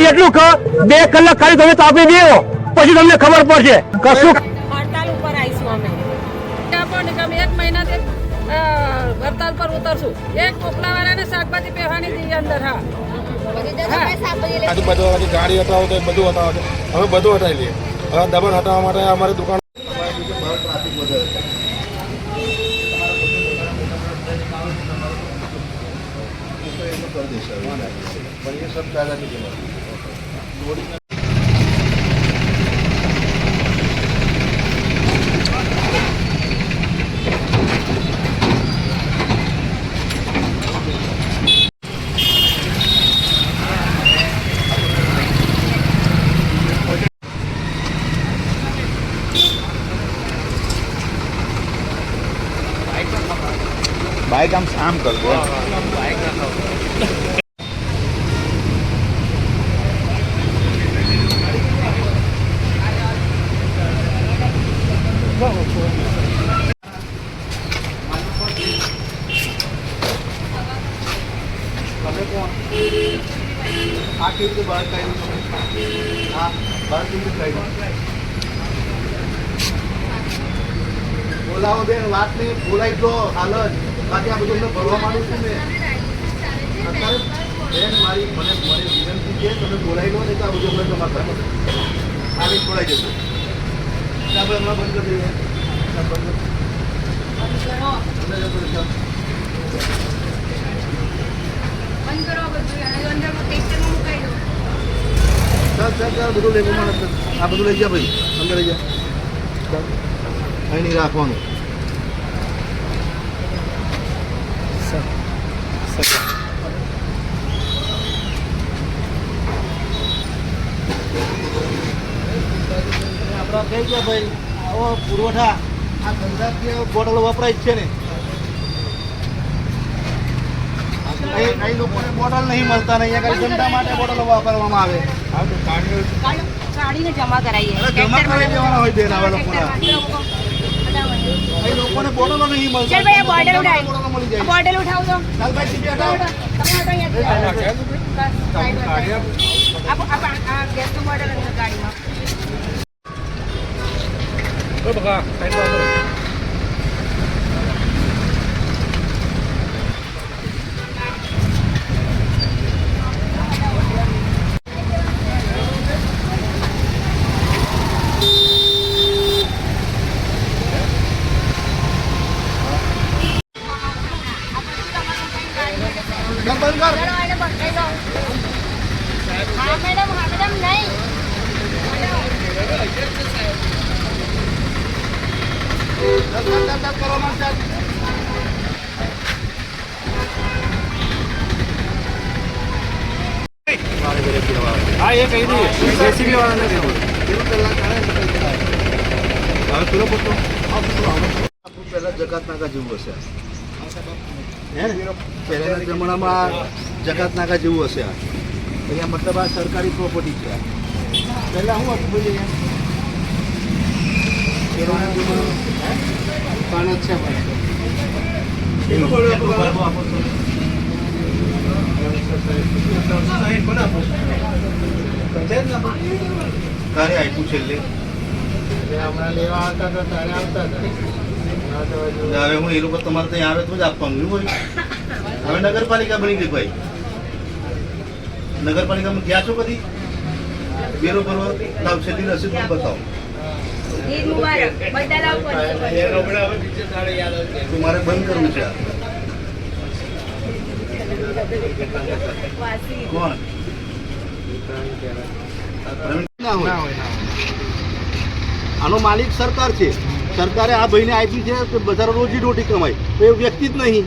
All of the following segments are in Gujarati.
એટલું 2 કલાક ખાલી તમે તાપી દેવો પછી તમને ખબર પડશે કશું હડતાલ ઉપર આવીશું અમે પણ 1 મહિનાથી હડતાલ પર ઉતરશું એક કોપલાવાળાને શાકભાજી પહેવાની દીધી અંદર આજુબાજુ ગાડી હટાવો તો બધું હટાવો હવે બધું હટાવી લઈએ હવે દબાણ હટાવવા માટે અમારી દુકાન बाइक हम शाम कर दो બોલાવો બેન વાત નહીં બોલાઈ તો હાલ જ બાકી આ બધું ભરવા માંડું છું મેં અત્યારે બેન મારી મને વિનંતી છે તમે બોલાવી લો ને તો આ બધું અમે તમારા ઘરમાં આવી છોડાઈ જશે આપણે હમણાં બંધ કરી દઈએ ચાલ બધું લઈ આ બધું લઈ ગયા ભાઈ અંદર લઈ ગયા અહીં નહીં રાખવાનું આપણા કહી ગયા ભાઈ આવો પુરવઠા આ ધંધાકીય બોટલો વપરાય જ છે ને અહીં લોકોને બોટલ નહીં મળતા ને અહીંયા ખાલી ધંધા માટે બોટલો વાપરવામાં આવે કાઢીને જમા કરાવીએ જમા કરાવી દેવાના હોય બેન આવા લોકોના અહીં લોકોને બોટલો નહીં મળતા ચાલ ભાઈ બોટલ ઉઠાવ મળી જાય બોટલ ઉઠાવ તો ચાલ ભાઈ ટીપી હટાવો આ ગેસનું બોટલ અંદર ગાડીમાં બકા સાઈડ हाँ मैडम नहीं हाँ ये कही थी जेसीबी वाला ने પહેલા જકાત નાકા જેવું હશે પહેલાના જમાનામાં જકાત નાકા જેવું હશે અહીંયા મતલબ આ સરકારી પ્રોપર્ટી છે પહેલાં શું હતું ભાઈ તારે આપ્યું છેલ્લે હમણાં લેવા આવતા હતા તારે આવતા હતા હવે હું એ લોકો તમારે ત્યાં આવે તો જ આપવાનું હોય હવે નગરપાલિકા બની ગઈ ભાઈ નગરપાલિકામાં ગયા છો કદી બેરો ભરવા લાવ છેલ્લી રસીદ પણ બતાવો મારે બંધ કરવું છે કોણ આનો માલિક સરકાર છે સરકારે આ ભાઈને આપી છે તો બજારો રોજી રોટી કમાય તો એ વ્યક્તિ જ નહીં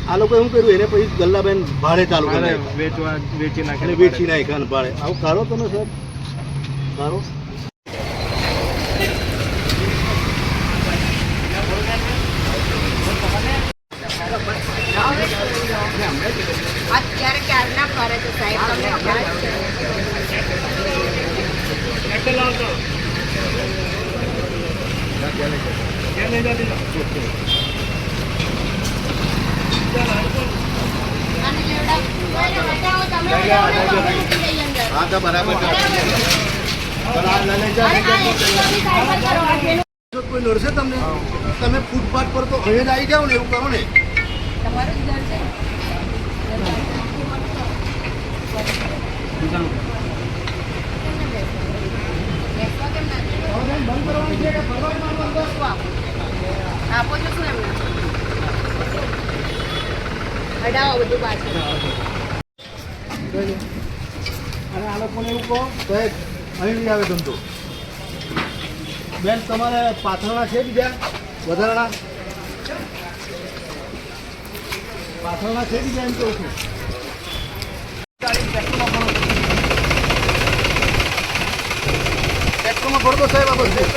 આ લોકો શું કર્યું એને પછી ગલ્લાબેન ભાડે ચાલુ કરે વેચી નાખ્યા ભાડે આવું કાઢો તમે સર કાઢો અત્યારે ક્યારના ફરે છે સાહેબ તમને ખબર છે હા તો બરાબર છે. પણ આ લઈ જાય. જો કોઈ નડશે તમને, તમે ફૂટપાથ પર તો અહીં જ આવી જાઓ ને, એવું કરો ને. આપો છો શું એમને હટાવો બધું પાછું. અને આ લોકોને એવું કહો સાહેબ અહીં નહીં આવે ધંધો. બેન તમારે પાથરણા છે બીજા વધારાના? પાથરણા છે બીજા એમ કહું છું. ટ્રેક્ટરમાં ભરો તો સાહેબ આ બધું.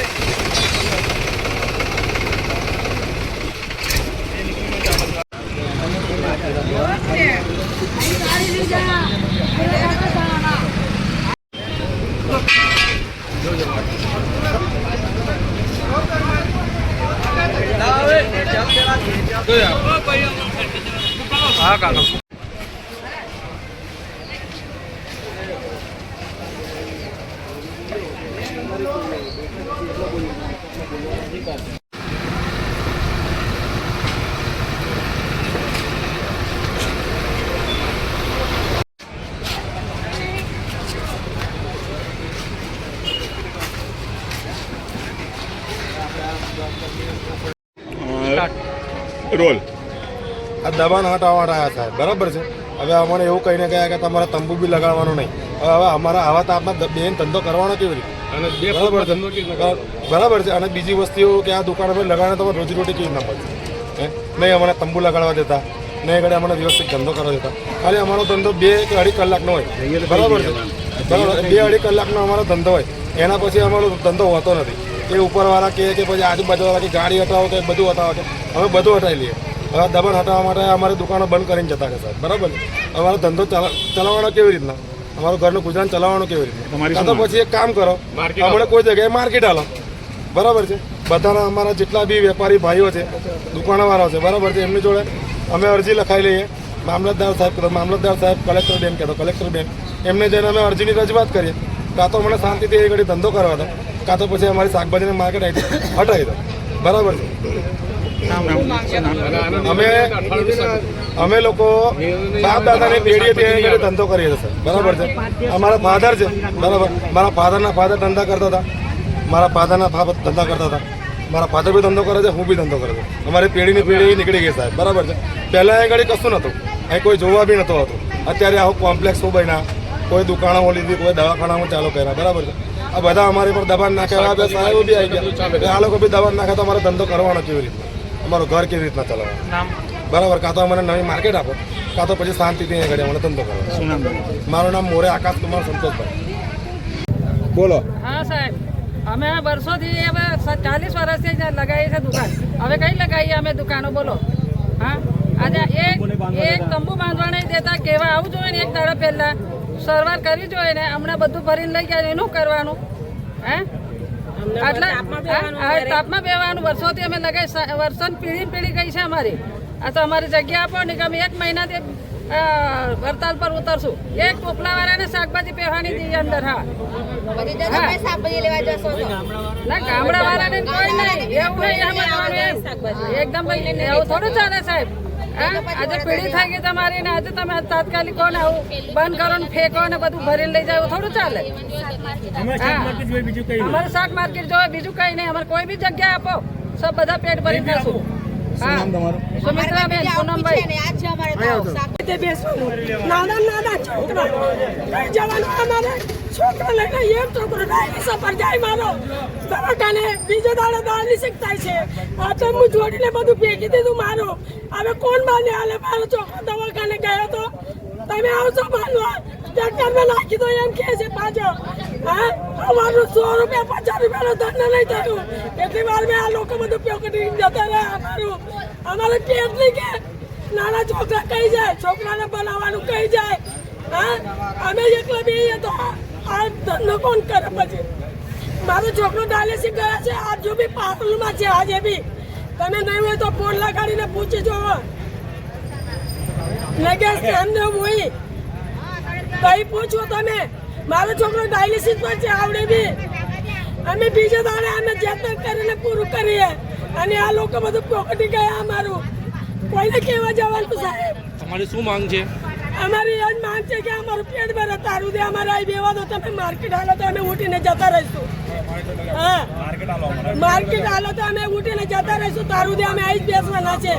રોલ આ દબાણ હટાવવા આવ્યા સાહેબ, બરાબર છે. હવે અમને એવું કહીને ગયા કે તમારે તંબુ બી લગાડવાનું નહીં. હવે અમારા આવા તાપમાં બેન ધંધો કરવાનો કેવી રીતે? બરાબર છે, બરાબર છે. અને બીજી વસ્તુ કે આ દુકાન અમે લગાડે તો રોજીરોટી કેવી ના પડશે? નહીં અમને તંબુ લગાડવા દેતા, નહીં ઘડે અમને વ્યવસ્થિત ધંધો કરવા દેતા. ખાલી અમારો ધંધો 2 કે 2.5 કલાકનો હોય, બરાબર છે. બરાબર 2-2.5 કલાકનો અમારો ધંધો હોય, એના પછી અમારો ધંધો હોતો નથી. એ ઉપરવાળા કહે કે પછી આજુબાજુવાળા કે ગાડી હટાવો કે બધું હટાવો કે અમે બધું હટાવી લઈએ. હવે દબાણ હટાવવા માટે અમારી દુકાનો બંધ કરીને જતા કે સાહેબ, બરાબર છે. અમારો ધંધો ચલાવવાનો કેવી રીતના? અમારું ઘરનું ગુજરાન ચલાવવાનું કેવી રીતના? તો પછી એક કામ કરો, અમને કોઈ જગ્યાએ માર્કેટ હાલો, બરાબર છે. બધાના અમારા જેટલા બી વેપારી ભાઈઓ છે, દુકાનોવાળાઓ છે, બરાબર છે, એમની જોડે અમે અરજી લખાઈ લઈએ. મામલતદાર સાહેબ, કલેક્ટર બેન કહેતો, કલેક્ટર બેન એમને જઈને અમે અરજીની રજૂઆત કરીએ. કાં તો મને શાંતિથી એ ઘડી ધંધો કરવા દો, કાં તો પછી અમારી શાકભાજીની માર્કેટ હટાવી દો, બરાબર છે. અમે લોકો બાપ દાદાની પેઢીએ ધંધો કરીએ છીએ, બરાબર છે. અમારા ફાધર છે, બરાબર. મારા ફાધરના ફાધર ધંધા કરતા હતા, મારા ફાધરના ધંધા કરતા હતા. મારા ફાધર બી ધંધો કરે છે, હું બી ધંધો કરું છું. અમારી પેઢીની પેઢી નીકળી ગઈ સાહેબ, બરાબર છે. પહેલાં અહીં ઘડી કશું નહોતું, અહીં કોઈ જોવા બી નહોતું હોતું. અત્યારે આવું કોમ્પ્લેક્સો બન્યા, કોઈ દુકાનો લીધી, કોઈ દવાખાનામાં ચાલુ કર્યા, બરાબર છે. આ બધા અમારી પર દબાણ નાખે, સાહેબો બી આવી ગયા, આ લોકો બી દબાણ નાખે તો અમારો ધંધો કરવાનો કેવી રીતે? અમારું ઘર કેવી રીતના ચલાવવાનું? બરાબર. કાં તો અમને નવી માર્કેટ આપો, કાં તો પછી શાંતિથી અહીં ઘડી અમને ધંધો કરવાનો. મારું નામ મોરે આકાશ કુમાર સંતોષભાઈ. બોલો. હા સાહેબ, અમે વર્ષોથી હવે 40 વર્ષથી લગાવી છે દુકાન. હવે કઈ લગાવીએ અમે દુકાનો? બોલો. હા, આજે એક તંબુ બાંધવા નહીં દેતા. કેવા આવું જોઈએ ને એક દાડો પહેલા સારવાર કરવી જોઈએ ને. હમણાં બધું ભરીને લઈ ગયા, એનું કરવાનું હે? આટલા તાપમાં બેવાનું વર્ષોથી અમે લગાવી, વર્ષોની પેઢી ગઈ છે અમારી. આ તો અમારી જગ્યા આપો ને કે અમે 1 મહિનાથી વડતાલ પર ઉતરશું. એક ટોપલાવાળાને શાકભાજી પહેવાની દીધી અંદર. હા, ના ગામડા વાળાને કોઈ નહીં, એવું નહીં. એકદમ એવું થોડું ચાલે સાહેબ. આજે પેઢી થઈ ગઈ તમારી ને આજે તમે તાત્કાલિક કહો ને આવું બંધ કરો ને ફેંકો ને બધું ભરીને લઈ જાય, થોડું ચાલે. અમારે શાક માર્કેટ જોઈએ, બીજું કઈ નહીં. અમારે કોઈ બી જગ્યા આપો, સબ બધા પેટ ભરી ખાશું. સુમિત્રાબેન, પૂનમભાઈ. નાના છોકરા કઈ જવાનું? અમારે છોકરો લઈને એક છોકરો ડાયાલિસિસ પર જાય મારો દવાખાને, બીજો દાડો ડાયાલિસિસ થાય છે. આ તો હું જોડીને બધું ફેંકી દીધું મારું. હવે કોણ બાંધે? હાલે મારો છોકરો દવાખાને ગયો તો તમે આવશો બાંધવા? ટ્રેક્ટરમાં નાખી દો એમ કહે છે પાછો. હા, અમારું 100 રૂપિયા 50 રૂપિયાનો ધંધો નહીં થયું. એટલી વાર મેં આ લોકો બધું પેકડી જતા રહ્યા. અમારે પેટ નહીં કે નાના છોકરા કહી જાય, છોકરાને બનાવવાનું કહી જાય. હા, અમે એકલા બેહીએ તો આ ધંધો કોણ કરે? પછી મારો છોકરો ડાયાલિસિસ ગયા છે, આ જો બી પાટણમાં છે. આજે બી તમે નહીં હોય તો ફોન લગાડીને પૂછી જોવો. લગે સામને હોય કઈ પૂછો તમે. મારો છોકરો ડાયાલિસિસ પર છે આવડે બી અમે બીજા દાડે અમે જતન કરીને પૂરું કરીએ અને આ લોકો બધું પોકટી ગયા અમારું કોઈને કહેવા જવાનું સાહેબ તમારી શું માંગ છે? અમારી એ જ માંગ છે કે અમારું પેટ ભરે તારું દે અમારે અહીં બેવા દો તમે માર્કેટ હાલો તો અમે ઉઠીને જતા રહીશું હા માર્કેટ હાલો તો અમે ઉઠીને જતા રહીશું તારું દે અમે અહીં જ બેસવાના છે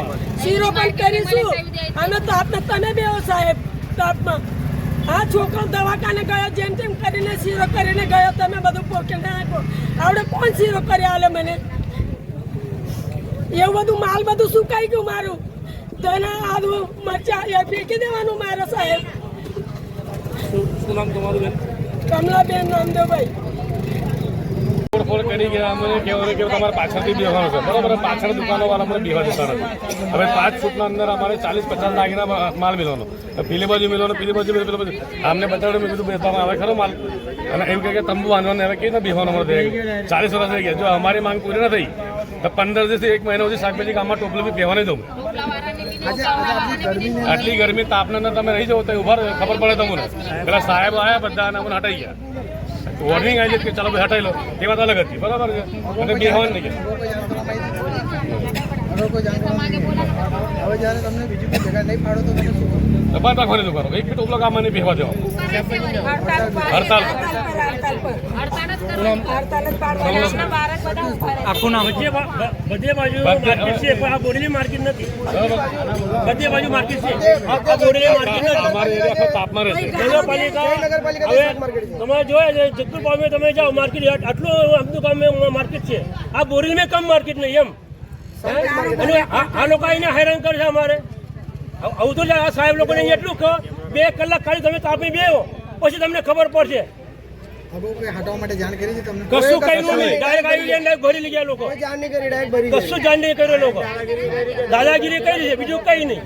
શીરો પણ કરીશું અમે તાપને તમે બેવો સાહેબ તાપમાં હા છોકરો દવાખાને ગયો જેમ તેમ કરીને શીરો કરીને ગયો તમે બધું પોકેટ નાખો આવડે કોણ શીરો કરી આલે મને એવું બધું માલ બધું સુકાઈ ગયું મારું ધના આદુ મરચા એ ફેંકી દેવાનું મારો સાહેબ શું નામ તમારું બેન? કમલાબેન નામદેવભાઈ તોડફોડ કરી ગયા અમને કહેવાનું કે તમારે પાછળથી બેસવાનું છે બરાબર પાછળ દુકાનોવાળા અમને બેસવા દેતા નથી હવે 5 ફૂટના અંદર અમારે 40-50 લાખના માલ મિલવાનો પેલી બાજુ મિલવાનો પેલી બાજુ પેલી બાજુ આમને બતાડ્યું મેં કીધું બેસવામાં આવે ખરો માલ અને એમ કહે કે તંબુ બાંધવાને હવે કેવી રીતે બેસવાનું અમારે 40 વર્ષ થઈ ગયા જો અમારી માંગ પૂરી ના થઈ તો 15 દિવસથી 1 મહિના સુધી શાકભાજી ગામમાં ટોપલી બી બેસવા નહીં દઉં આટલી ગરમી તાપને તમે રહી જાઓ તો ઉભા ખબર પડે તમને પેલા સાહેબ આવ્યા બધા અને અમને હટાઈ ગયા વોર્નિંગ આવી છે કે ચાલો ભાઈ હટાઈ લો એ વાત અલગ હતી બરાબર છે અને બેહવાનું નહીં હવે જ્યારે તમને બીજી કોઈ જગ્યા નહીં ફાળો તો તમે શું કરો? બંધ રાખવાની દુકાનો એક બી ટોપલો કામ નહીં બેસવા દેવા હડતાલ આખું નામ બધે બાજુ માર્કેટ છે પણ આ બોરીની માર્કેટ નથી બધે બાજુ માર્કેટ છે આ બોરીની માર્કેટ નથી અમારે એરિયા આખો તાપમાં રહેશે નગરપાલિકા હવે તમારે જોયા છે જગદુર પામે તમે જાઓ માર્કેટ આટલું અમદું ગામે માર્કેટ છે આ બોરી મેં કમ માર્કેટ નહીં એમ અને આ લોકો એને હેરાન કરે છે અમારે આવું તો આ સાહેબ લોકોને એટલું કહો 2 કલાક ખાલી તમે તાપી બેહો પછી તમને ખબર પડશે હવે કોઈ હટાવવા માટે જાણ કરી છે તમને? કશું કઈ નહીં ડાયરેક્ટ આવી ડાયરેક્ટ ભરી લઈ ગયા લોકો જાણ નહીં કરી ડાયરેક્ટ ભરી કશું જાણ નહીં કર્યો લોકો દાદાગીરી કરી છે બીજું કઈ નહીં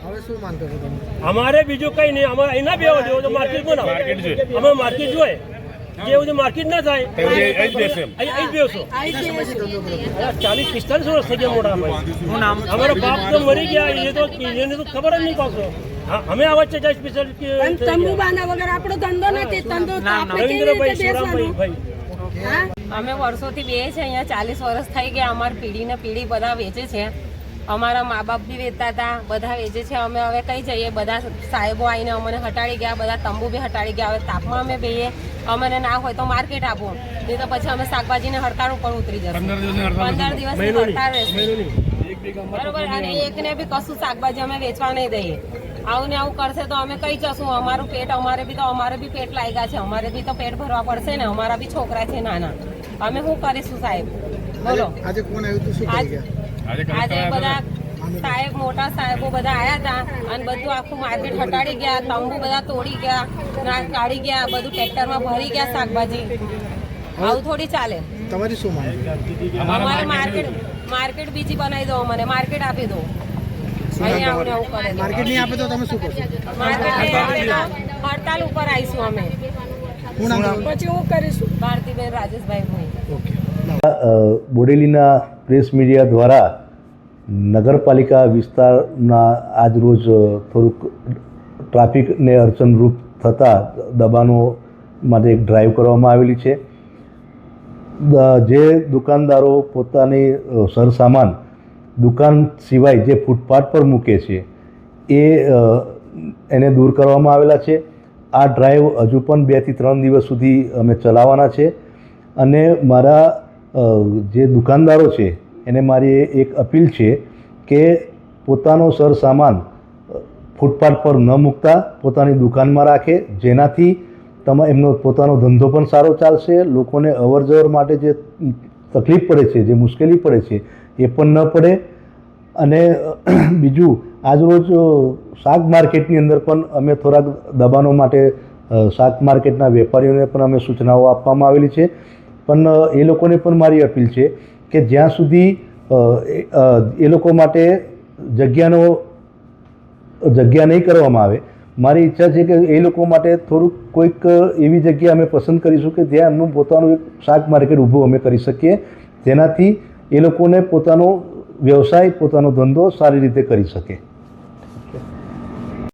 હવે શું માંગ કરો તમે? અમારે બીજું કઈ નહીં અમારે એના બેવો જેવો તો માર્કેટ બનાવો અમે માર્કેટ જોઈએ જે બધું માર્કેટ ના થાય અહીં બેસો 40-45 વર્ષ થઈ ગયા મોટા ભાઈ અમારો બાપ તો મરી ગયા એને તો ખબર જ નહીં પાછો અમે આ વચ્ચે જાય સ્પેશિયલ તંબુ બાંધા વગર આપણો ધંધો નથી ધંધો તો આપણે કેવી રીતે બેસવાનું હા અમે વર્ષોથી બે છે અહીંયા 40 વર્ષ થઈ ગયા અમારી પેઢીને પેઢી બધા વેચે છે અમારા મા બાપ બી વેચતા હતા બધા વેચે છે અમે હવે કઈ જઈએ બધા સાહેબો આવીને અમને હટાડી ગયા બધા તંબુ બી હટાડી ગયા હવે તાપમાં અમે બેહીએ અમને ના હોય તો માર્કેટ આપો નહીં તો પછી અમે શાકભાજીને હડતાળ ઉપર ઉતરી જશે 15 દિવસની હડતાળ રહેશે બરોબર અને એકને બી કશું શાકભાજી અમે વેચવા નહીં દઈએ આવું ને આવું કરશે તો અમે કઈ જશું અમારું પેટ અમારે બી પેટ લાગ્યા છે અમારે બી તો પેટ ભરવા પડશે ને અમારા બી છોકરા છે નાના અમે શું કરીશું સાહેબ બોલો આજે કોણ આવ્યું હતું? શું કરી ગયા? આજે બધા સાહેબ મોટા સાહેબો બધા આયા હતા અને બધું આખું માર્કેટ હટાડી ગયા તંબુ બધા તોડી ગયા કાઢી ગયા બધું ટ્રેક્ટરમાં ભરી ગયા શાકભાજી આવું થોડી ચાલે તમારી શું માંગ? અમારે માર્કેટ બીજી બનાવી દો અમને માર્કેટ આપી દો અહીંયા આવું ને આવું કરે માર્કેટ નહીં આપે તો તમે શું કરશો? માર્કેટ હડતાલ ઉપર આવીશું અમે શું નામ? પછી હું કરીશું ભારતીબેન રાજેશભાઈ ભાઈ બોડેલીના પ્રેસ મીડિયા દ્વારા નગરપાલિકા વિસ્તારના આજરોજ થોડુંક ટ્રાફિકને અડચણરૂપ થતાં દબાણો માટે એક ડ્રાઈવ કરવામાં આવેલી છે જે દુકાનદારો પોતાની સરસામાન દુકાન સિવાય જે ફૂટપાથ પર મૂકે છે એને દૂર કરવામાં આવેલા છે આ ડ્રાઈવ હજુ પણ 2 થી 3 દિવસ સુધી અમે ચલાવવાના છે અને મારા જે દુકાનદારો છે એને મારી એક અપીલ છે કે પોતાનો સરસામાન ફૂટપાથ પર ન મૂકતા પોતાની દુકાનમાં રાખે જેનાથી એમનો પોતાનો ધંધો પણ સારો ચાલશે લોકોને અવરજવર માટે જે તકલીફ પડે છે જે મુશ્કેલી પડે છે એ પણ ન પડે અને બીજું આજરોજ શાક માર્કેટની અંદર પણ અમે થોડાક દબાણો માટે શાક માર્કેટના વેપારીઓને પણ અમે સૂચનાઓ આપવામાં આવેલી છે પણ એ લોકોને પણ મારી અપીલ છે કે જ્યાં સુધી એ લોકો માટે જગ્યા નહીં કરવામાં આવે મારી ઈચ્છા છે કે એ લોકો માટે થોડુંક કોઈક એવી જગ્યા અમે પસંદ કરીશું કે જ્યાં એમનું પોતાનું એક શાક માર્કેટ ઊભું અમે કરી શકીએ જેનાથી એ લોકોને પોતાનો વ્યવસાય પોતાનો ધંધો સારી રીતે કરી શકે.